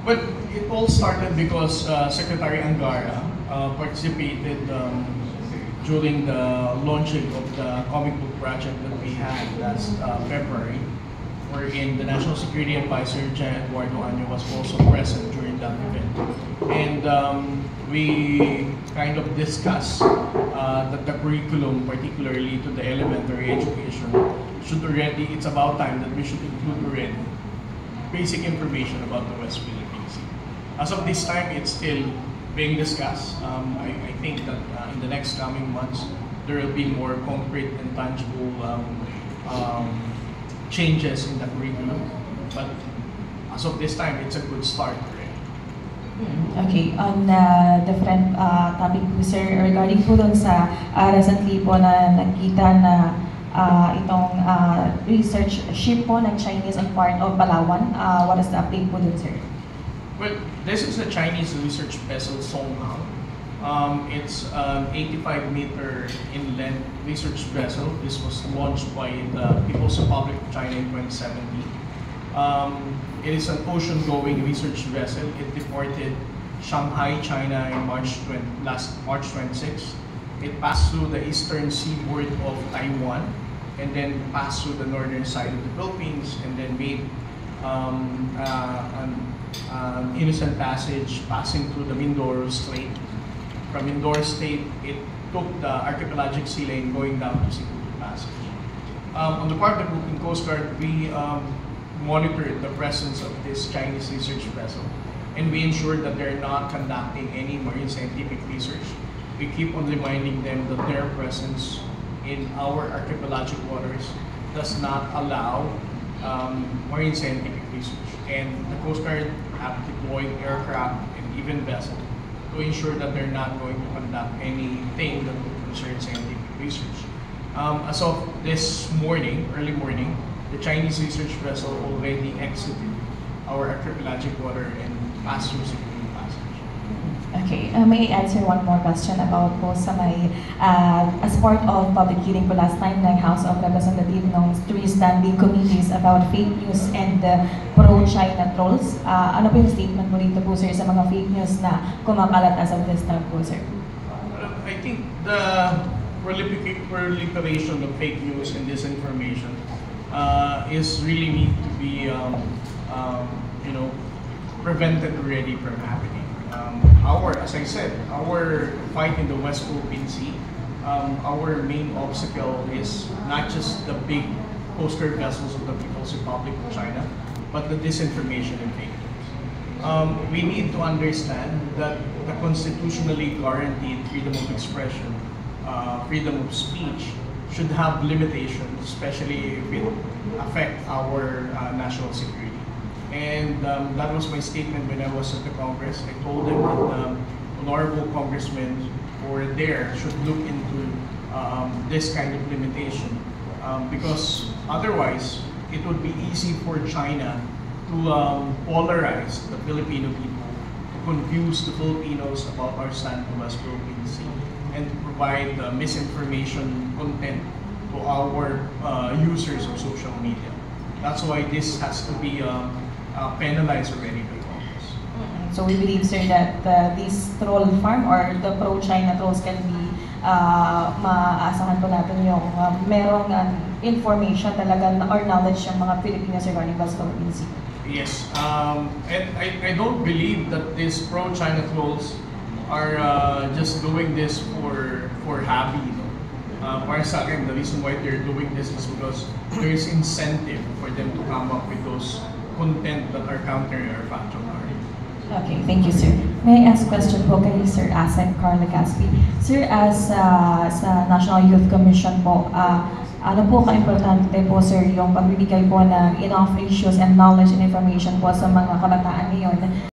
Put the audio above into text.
Well, it all started because Secretary Angara participated during the launching of the comic book project that we had last February, wherein the National Security Advisor, Jan Eduardo Año, was also present during that event. And we kind of discussed that the curriculum, particularly to the elementary education, it's about time that we should include already basic information about the West Philippine Sea. As of this time, it's still being discussed. I think that in the next coming months, there will be more concrete and tangible changes in the curriculum. But as of this time, it's a good start already. Okay, on different topic po sir, regarding po dun sa recently po na nakita na itong research ship po ng Chinese on part of Palawan, what is the update po dun sir? Well, this is a Chinese research vessel, Songhao. It's an 85-meter inland research vessel. This was launched by the People's Republic of China in 2017. It is an ocean-going research vessel. It deported Shanghai, China in last March 26. It passed through the eastern seaboard of Taiwan and then passed through the northern side of the Philippines and then made an innocent passage passing through the Mindoro Strait. From Mindoro Strait, it took the archipelagic sea lane going down to Cebu Passage. On the part of the Philippine Coast Guard, we monitored the presence of this Chinese research vessel and we ensured that they're not conducting any marine scientific research. We keep on reminding them that their presence in our archipelagic waters does not allow marine scientific research. And the Coast Guard have deployed aircraft and even vessels to ensure that they're not going to conduct anything that would concern scientific research. As of this morning, early morning, the Chinese research vessel already exited our archipelagic water and passed through Cebu Passage. Okay, may I answer one more question about po sa may, as part of public hearing po last time ng House of Representatives ng three standing committees about fake news and pro-China trolls. Ano po yung statement mo dito po sir sa mga fake news na kumakalat as of this time po sir? I think the proliferation of fake news and disinformation is really need to be prevented already from happening. As I said, our fight in the West Philippine Sea, our main obstacle is not just the big Coast Guard vessels of the People's Republic of China, but the disinformation and fake news. We need to understand that the constitutionally guaranteed freedom of expression, freedom of speech, should have limitations, especially if it affect our national security. And that was my statement when I was at the Congress. I told them that honorable congressmen over there should look into this kind of limitation because otherwise it would be easy for China to polarize the Filipino people, to confuse the Filipinos about our stand on West Philippine Sea, and to provide misinformation content to our users of social media. That's why this has to be penalized already by Congress. So we believe sir that this troll farm or the pro-China trolls can be maaasahan po natin yung merong information talaga or knowledge yung mga Filipinos regarding West Philippine Sea. Yes, and I don't believe that these pro-China trolls are just doing this for hobby. Para sa akin, the reason why they're doing this is because there is incentive for them to come up with those content that are countering our factual narrative. Okay, thank you sir. May I ask question po kay Sir Asek Carla Caspi. Sir, as sa National Youth Commission po, ano po ka-importante po sir yung pagbibigay po ng enough issues and knowledge and information po sa mga kabataan ngayon